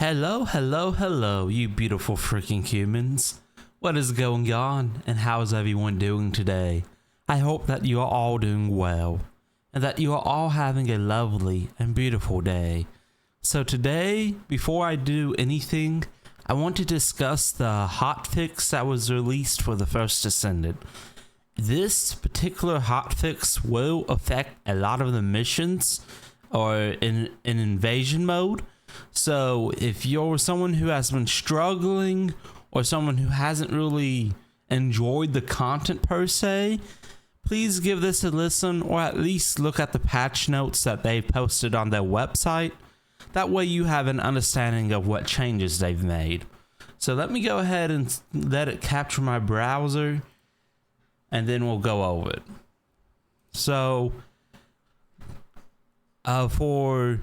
Hello, hello, hello, you beautiful freaking humans. What is going on and how is everyone doing today? I hope that you are all doing well and that you are all having a lovely and beautiful day. So today, before I do anything, I want to discuss the hotfix that was released for the First Descendant. This particular hotfix will affect a lot of the missions or in invasion mode. So if you're someone who has been struggling or someone who hasn't really enjoyed the content per se, please give this a listen or at least look at the patch notes that they've posted on their website. That way you have an understanding of what changes they've made. So let me go ahead and let it capture my browser and then we'll go over it. So for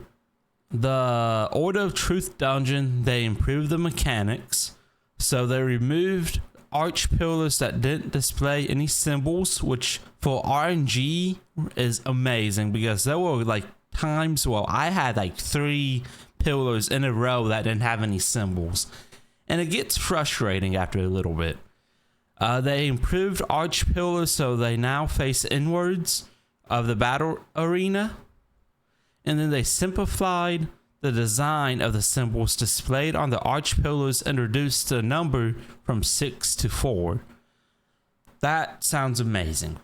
the Order of Truth dungeon, they improved the mechanics. So they removed arch pillars that didn't display any symbols, which for RNG is amazing because there were like times, well, I had like 3 pillars in a row that didn't have any symbols. And it gets frustrating after a little bit. They improved arch pillars so they now face inwards of the battle arena. And then they simplified the design of the symbols displayed on the arch pillars and reduced the number from 6 to 4. That sounds amazing.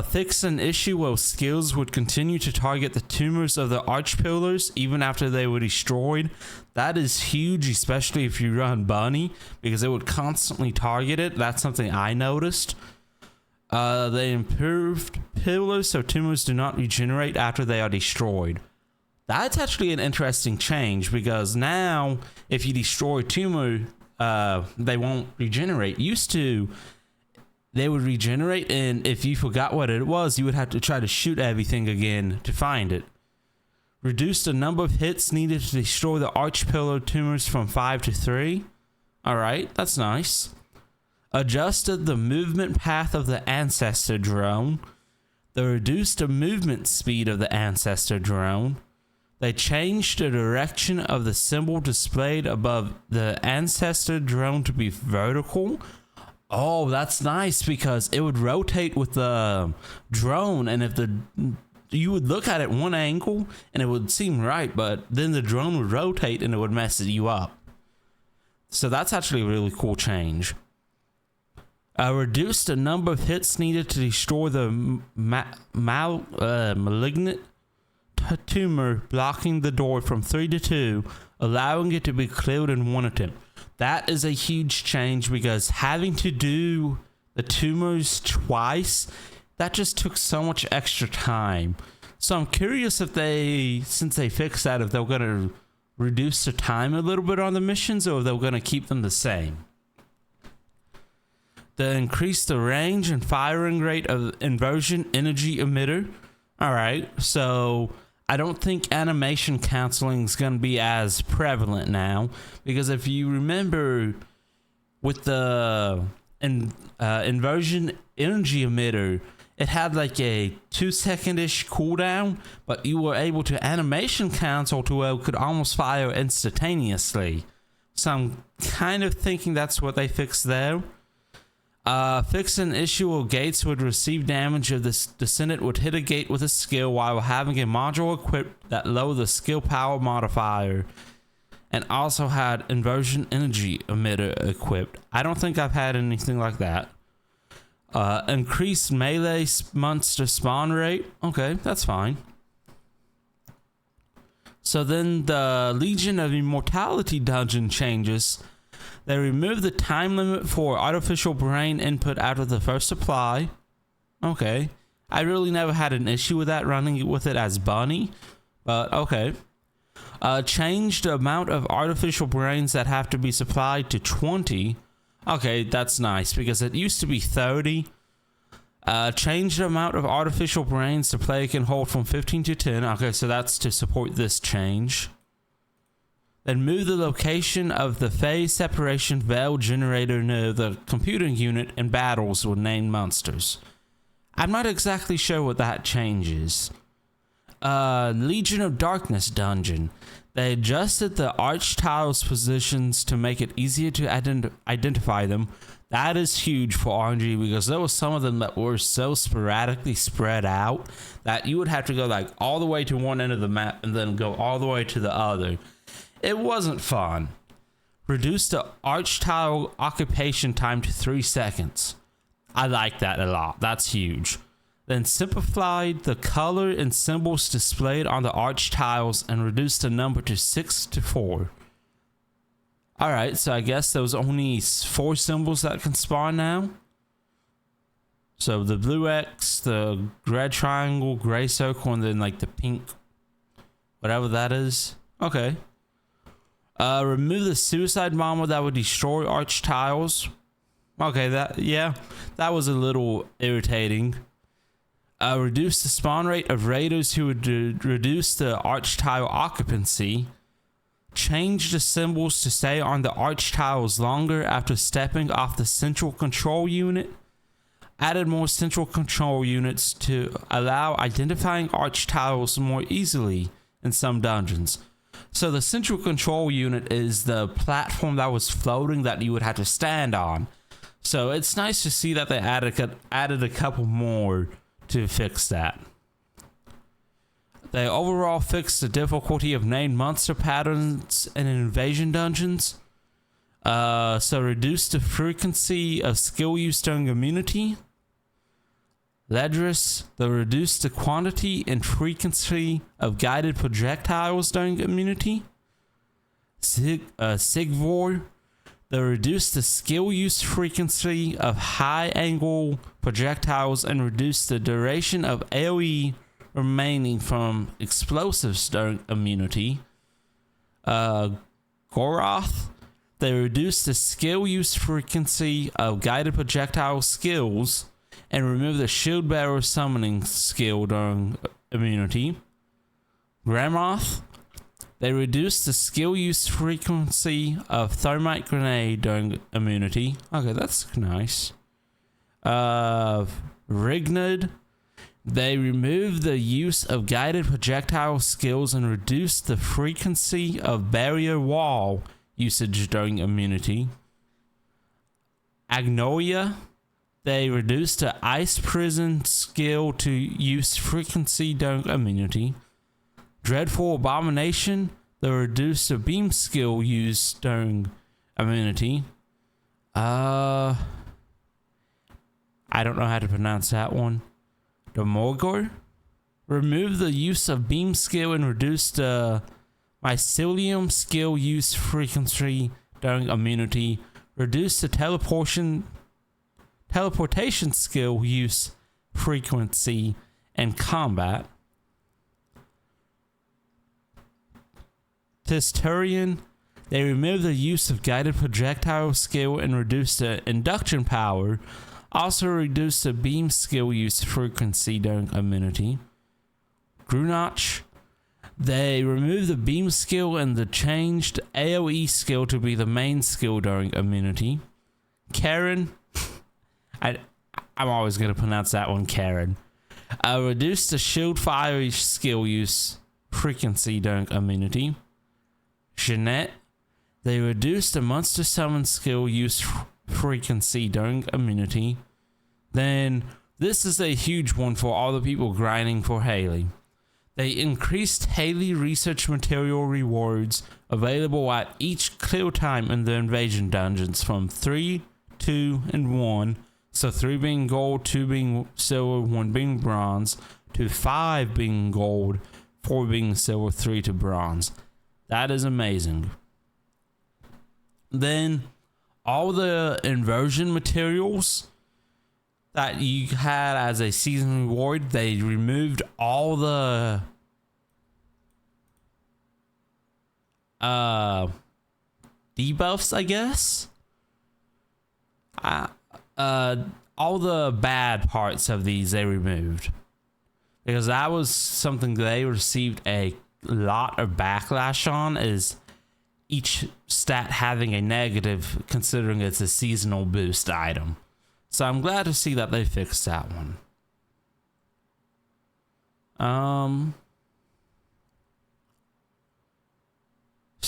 Fix an issue where skills would continue to target the tumors of the arch pillars even after they were destroyed. That is huge, especially if you run Bunny, because it would constantly target it. That's something I noticed. They improved pillars so tumors do not regenerate after they are destroyed. That's actually an interesting change because now if you destroy a tumor, they won't regenerate. Used to, they would regenerate, and if you forgot what it was, you would have to try to shoot everything again to find it. Reduced the number of hits needed to destroy the arch pillar tumors from 5 to 3. Alright, that's nice. Adjusted the movement path of the ancestor drone. They reduced the movement speed of the ancestor drone. They changed the direction of the symbol displayed above the ancestor drone to be vertical. Oh, that's nice because it would rotate with the drone, and if you would look at it one angle and it would seem right, but then the drone would rotate and it would mess you up. So that's actually a really cool change. Reduced the number of hits needed to destroy the malignant tumor, blocking the door from 3 to 2, allowing it to be cleared in one attempt. That is a huge change because having to do the tumors twice, that just took so much extra time. So I'm curious if since they fixed that, if they're going to reduce the time a little bit on the missions or if they're going to keep them the same. They increased the range and firing rate of inversion energy emitter. Alright, so I don't think animation canceling is going to be as prevalent now, because if you remember with the inversion energy emitter, it had like a 2-second-ish cooldown, but you were able to animation cancel to where it could almost fire instantaneously. So I'm kind of thinking that's what they fixed there. Fix an issue where gates would receive damage if the Descendant would hit a gate with a skill while having a module equipped that lowered the skill power modifier and also had inversion energy emitter equipped. I don't think I've had anything like that. Increased melee monster spawn rate. Okay, that's fine. So then the Legion of Immortality dungeon changes. They removed the time limit for artificial brain input out of the first supply. Okay. I really never had an issue with that running with it as Bunny, but okay. Changed the amount of artificial brains that have to be supplied to 20. Okay, that's nice because it used to be 30. Changed the amount of artificial brains the player can hold from 15 to 10. Okay, so that's to support this change. Then move the location of the phase separation veil generator near the computing unit in battles with named monsters. I'm not exactly sure what that changes. Legion of Darkness dungeon. They adjusted the arch tiles positions to make it easier to identify them. That is huge for RNG because there were some of them that were so sporadically spread out that you would have to go like all the way to one end of the map and then go all the way to the other. It wasn't fun. Reduced the arch tile occupation time to 3 seconds. I like that a lot. That's huge. Then simplified the color and symbols displayed on the arch tiles and reduced the number to 6 to 4. Alright, so I guess there was only 4 symbols that can spawn now. So the blue X, the red triangle, gray circle, and then like the pink, whatever that is. Okay. Remove the suicide bomber that would destroy arch tiles. Okay, that was a little irritating. Reduce the spawn rate of raiders who would reduce the arch tile occupancy. Change the symbols to stay on the arch tiles longer after stepping off the central control unit. Added more central control units to allow identifying arch tiles more easily in some dungeons. So the central control unit is the platform that was floating that you would have to stand on. So it's nice to see that they added a couple more to fix that. They overall fixed the difficulty of named monster patterns in invasion dungeons. So reduced the frequency of skill use during immunity. Ledris, they reduced the quantity and frequency of guided projectiles during immunity. Sigvor, they reduced the skill use frequency of high angle projectiles and reduced the duration of AoE remaining from explosives during immunity. Goroth, they reduced the skill use frequency of guided projectile skills and removed the shield bearer summoning skill during immunity. Gramoth, they reduced the skill use frequency of thermite grenade during immunity. Okay, that's nice. Rignard, they removed the use of guided projectile skills and reduced the frequency of barrier wall usage during immunity. Agnoia, they reduced the ice prison skill to use frequency during immunity. Dreadful Abomination, they reduced the beam skill used during immunity. I don't know how to pronounce that one. The Morgor, remove the use of beam skill and reduce the mycelium skill use frequency during immunity. Reduce the teleportation skill use frequency and combat. Testurian, they remove the use of guided projectile skill and reduce the induction power. Also reduce the beam skill use frequency during immunity. Grunach, they remove the beam skill and the changed AoE skill to be the main skill during immunity. Karen, I'm always going to pronounce that one Karen. Reduce the shield fire skill use frequency during immunity. Jeanette, they reduce the monster summon skill use frequency during immunity. Then this is a huge one for all the people grinding for Hailey. They increased Hailey research material rewards available at each clear time in the invasion dungeons from 3, 2, and 1. So 3 being gold, 2 being silver, 1 being bronze, to 5 being gold, 4 being silver, 3 to bronze. That is amazing. Then all the inversion materials that you had as a season reward, they removed all the debuffs, I guess. All the bad parts of these they removed, because that was something they received a lot of backlash on, is each stat having a negative considering it's a seasonal boost item. So I'm glad to see that they fixed that one.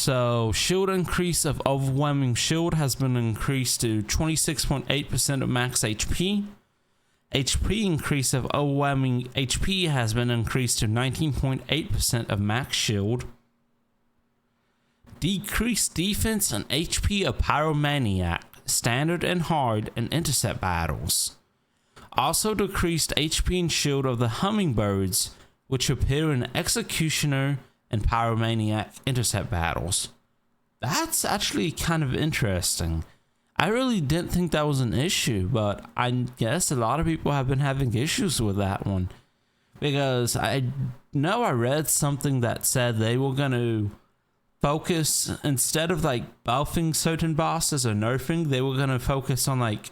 So shield increase of overwhelming shield has been increased to 26.8% of max HP. HP increase of overwhelming HP has been increased to 19.8% of max shield. Decreased defense and HP of Pyromaniac, standard and hard, and intercept battles. Also decreased HP and shield of the Hummingbirds, which appear in Executioner and Pyromaniac intercept battles. That's actually kind of interesting. I really didn't think that was an issue, but I guess a lot of people have been having issues with that one. Because I know I read something that said they were going to focus, instead of like buffing certain bosses or nerfing, they were going to focus on like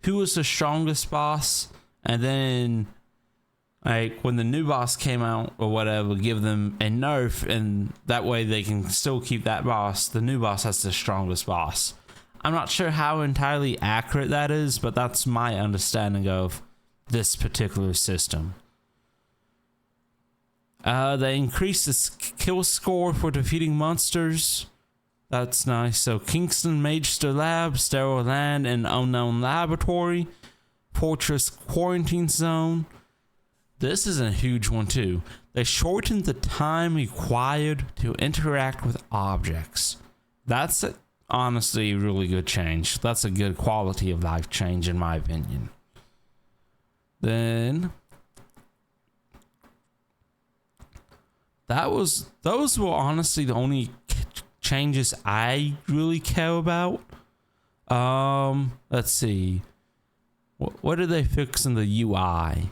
who was the strongest boss, and then like when the new boss came out or whatever, give them a nerf, and that way they can still keep that boss, the new boss, as the strongest boss. I'm not sure how entirely accurate that is, but that's my understanding of this particular system. They increased the kill score for defeating monsters. That's nice. So Kingston Magister Lab, Sterile Land, and Unknown Laboratory, Fortress Quarantine Zone. This is a huge one too. They shortened the time required to interact with objects. That's honestly a really good change. That's a good quality of life change in my opinion. Then those were honestly the only changes I really care about. Let's see. What did they fix in the UI?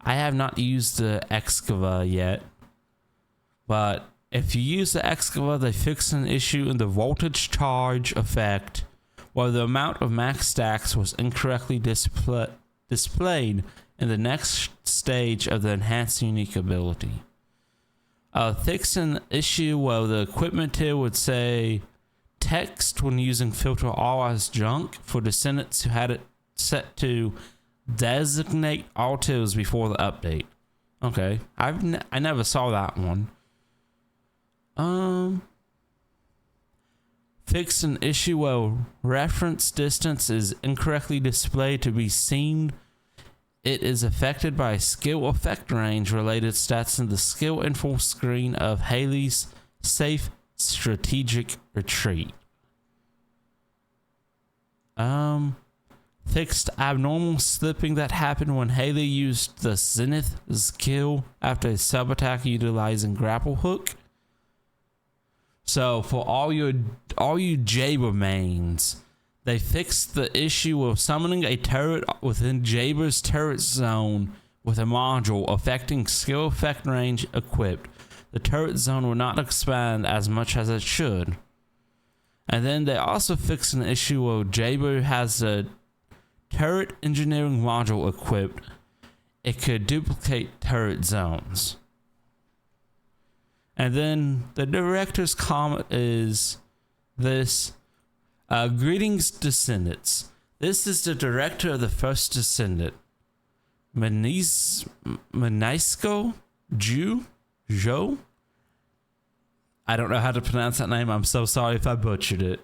I have not used the Excava yet, but if you use the Excava, they fixed an issue in the voltage charge effect where the amount of max stacks was incorrectly displayed in the next stage of the enhanced unique ability. Fixed an issue where the equipment tier would say text when using filter all as junk for descendants who had it set to designate all tiers before the update. Okay, I never saw that one. Fixed an issue where reference distance is incorrectly displayed to be seen. It is affected by skill effect range related stats in the skill info screen of Hailey's safe strategic retreat. Fixed abnormal slipping that happened when Hailey used the Zenith skill after a sub attack utilizing grapple hook. So for all you Jaber mains, they fixed the issue of summoning a turret within Jaber's turret zone with a module affecting skill effect range equipped. The turret zone will not expand as much as it should. And then they also fixed an issue where Jaber has a turret engineering module equipped. It could duplicate turret zones. And then the director's comment is this. Greetings, Descendants. This is the director of the First Descendant, Manisco Joe? I don't know how to pronounce that name. I'm so sorry if I butchered it.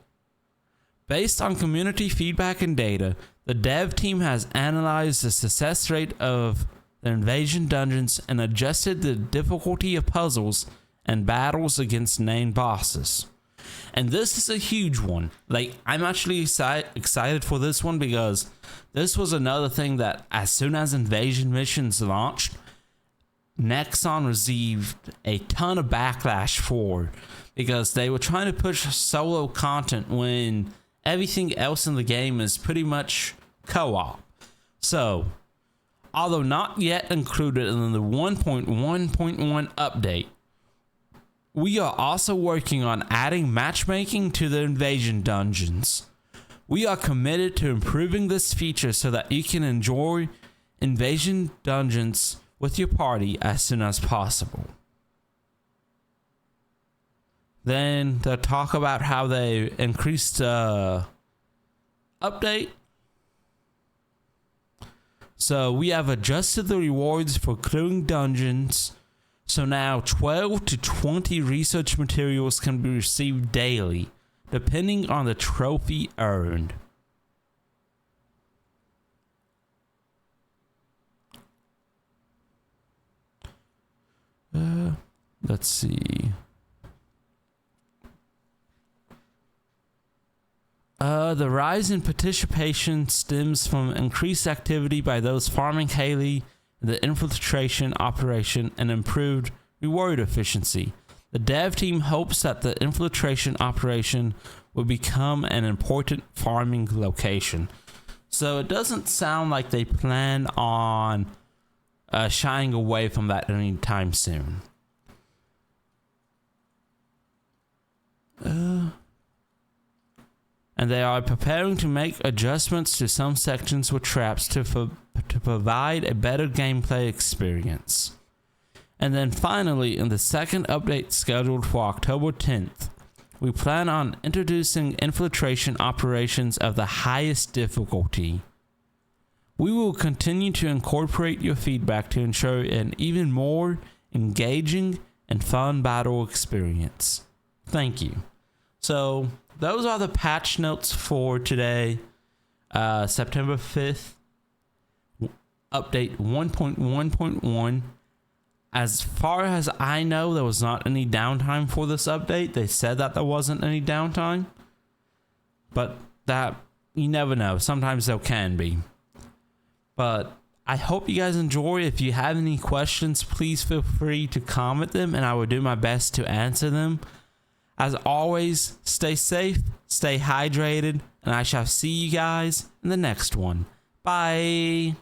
Based on community feedback and data, the dev team has analyzed the success rate of the invasion dungeons and adjusted the difficulty of puzzles and battles against named bosses. And this is a huge one. Like, I'm actually excited for this one because this was another thing that as soon as invasion missions launched, Nexon received a ton of backlash for, because they were trying to push solo content when everything else in the game is pretty much co-op. So, although not yet included in the 1.1.1 update, we are also working on adding matchmaking to the invasion dungeons. We are committed to improving this feature so that you can enjoy invasion dungeons with your party as soon as possible. Then they'll talk about how they increased update. So we have adjusted the rewards for clearing dungeons So now 12 to 20 research materials can be received daily, depending on the trophy earned. Let's see. The rise in participation stems from increased activity by those farming Hailey, the infiltration operation, and improved reward efficiency. The dev team hopes that the infiltration operation will become an important farming location. So it doesn't sound like they plan on shying away from that anytime soon. And they are preparing to make adjustments to some sections with traps to provide a better gameplay experience. And then finally, in the second update scheduled for October 10th, we plan on introducing infiltration operations of the highest difficulty. We will continue to incorporate your feedback to ensure an even more engaging and fun battle experience. Thank you. So those are the patch notes for today, September 5th, update 1.1.1. As far as I know, there was not any downtime for this update. They said that there wasn't any downtime, but that, you never know. Sometimes there can be. But I hope you guys enjoy. If you have any questions, please feel free to comment them, and I will do my best to answer them. As always, stay safe, stay hydrated, and I shall see you guys in the next one. Bye.